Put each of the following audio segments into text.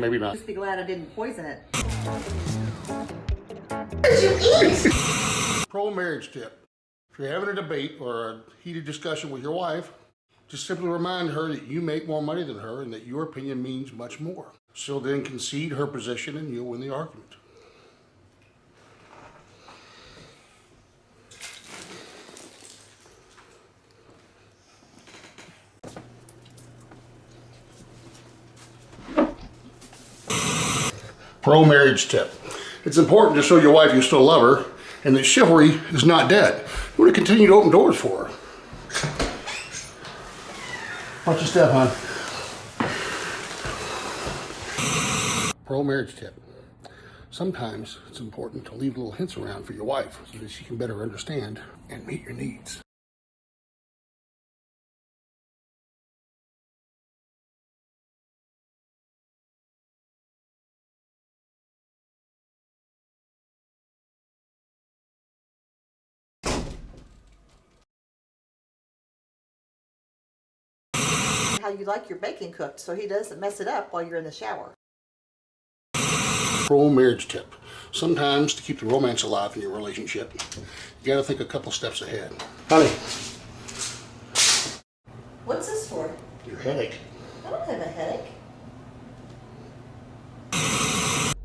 maybe not. Just be glad I didn't poison it. What did you eat? Pro marriage tip. If you're having a debate or a heated discussion with your wife, just simply remind her that you make more money than her and that your opinion means much more. She'll then concede her position and you'll win the argument. Pro marriage tip. It's important to show your wife you still love her and that chivalry is not dead. You want to continue to open doors for her. Watch your step, hon. Pro marriage tip. Sometimes it's important to leave little hints around for your wife so that she can better understand and meet your needs. How you like your bacon cooked so he doesn't mess it up while you're in the shower. Pro marriage tip. Sometimes to keep the romance alive in your relationship, you gotta think a couple steps ahead. Honey. What's this for? Your headache. I don't have a headache.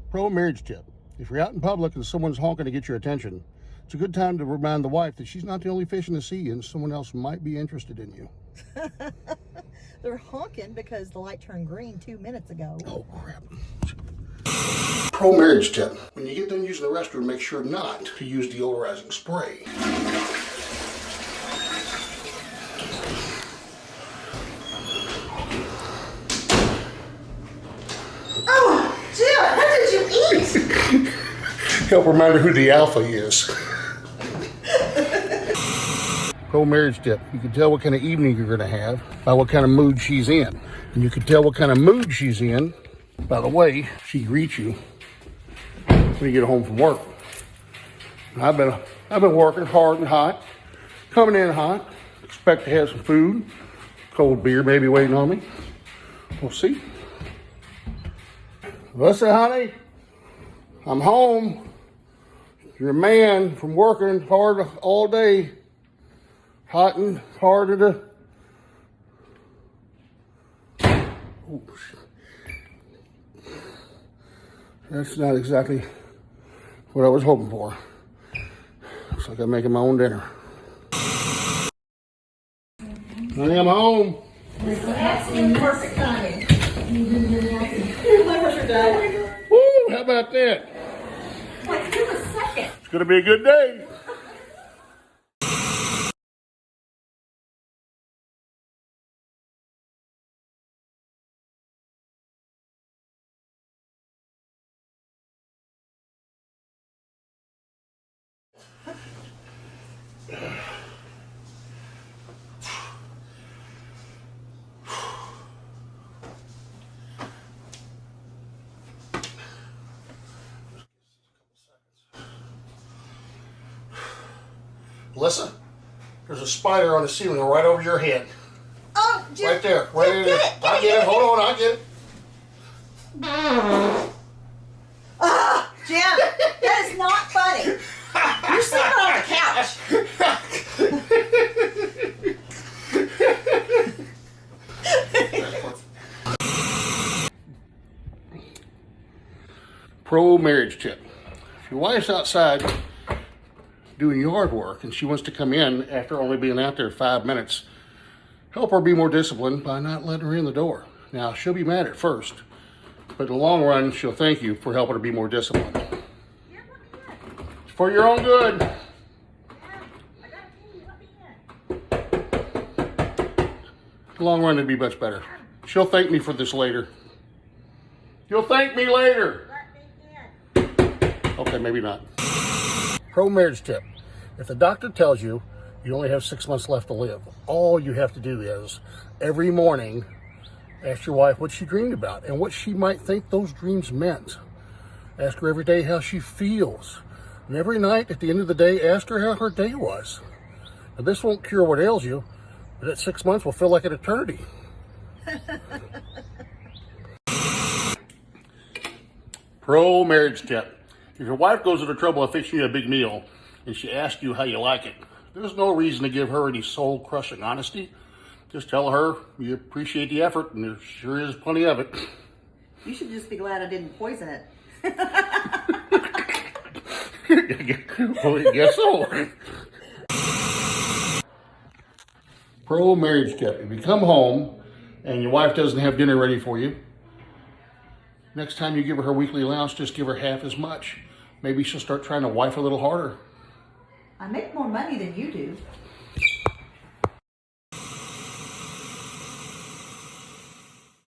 Pro marriage tip. If you're out in public and someone's honking to get your attention, it's a good time to remind the wife that she's not the only fish in the sea and someone else might be interested in you. They're honking because the light turned green 2 minutes ago. Oh, crap. Pro marriage tip. When you get done using the restroom, make sure not to use deodorizing spray. Oh, Jim, what did you eat? Help remind her who the alpha is. Pro marriage tip. You can tell what kind of evening you're going to have by what kind of mood she's in. And you can tell what kind of mood she's in by the way she greets you when you get home from work. And I've been working hard and hot, coming in hot, expect to have some food, cold beer maybe waiting on me. We'll see. Listen, honey, I'm home. You're a man from working hard all day. Hot and hard at the... Oh, that's not exactly what I was hoping for. Looks like I'm making my own dinner. Honey, I'm home. That's in perfect timing. Livers are done. Woo, how about that? Like, give a second. It's gonna be a good day. Melissa, there's a spider on the ceiling right over your head. Oh, Jim. Right there. Right in there. I get it. Hold on, I get it. Ah, Jim, that is not funny. You're sleeping on the couch. Pro marriage tip. If your wife's outside doing yard work and she wants to come in after only being out there 5 minutes, help her be more disciplined by not letting her in the door. Now, she'll be mad at first, but in the long run, she'll thank you for helping her be more disciplined. It's for your own good. In the long run, it'd be much better. She'll thank me for this later. You'll thank me later. Okay, maybe not. Pro marriage tip. If the doctor tells you you only have 6 months left to live, all you have to do is every morning ask your wife what she dreamed about and what she might think those dreams meant. Ask her every day how she feels. And every night at the end of the day, ask her how her day was. Now, this won't cure what ails you, but at 6 months will feel like an eternity. Pro marriage tip. If your wife goes to the trouble of fixing you a big meal and she asks you how you like it, there's no reason to give her any soul-crushing honesty. Just tell her you appreciate the effort and there sure is plenty of it. You should just be glad I didn't poison it. Well, I guess so. Pro marriage tip. If you come home and your wife doesn't have dinner ready for you, next time you give her weekly allowance, just give her half as much. Maybe she'll start trying to wife a little harder. I make more money than you do.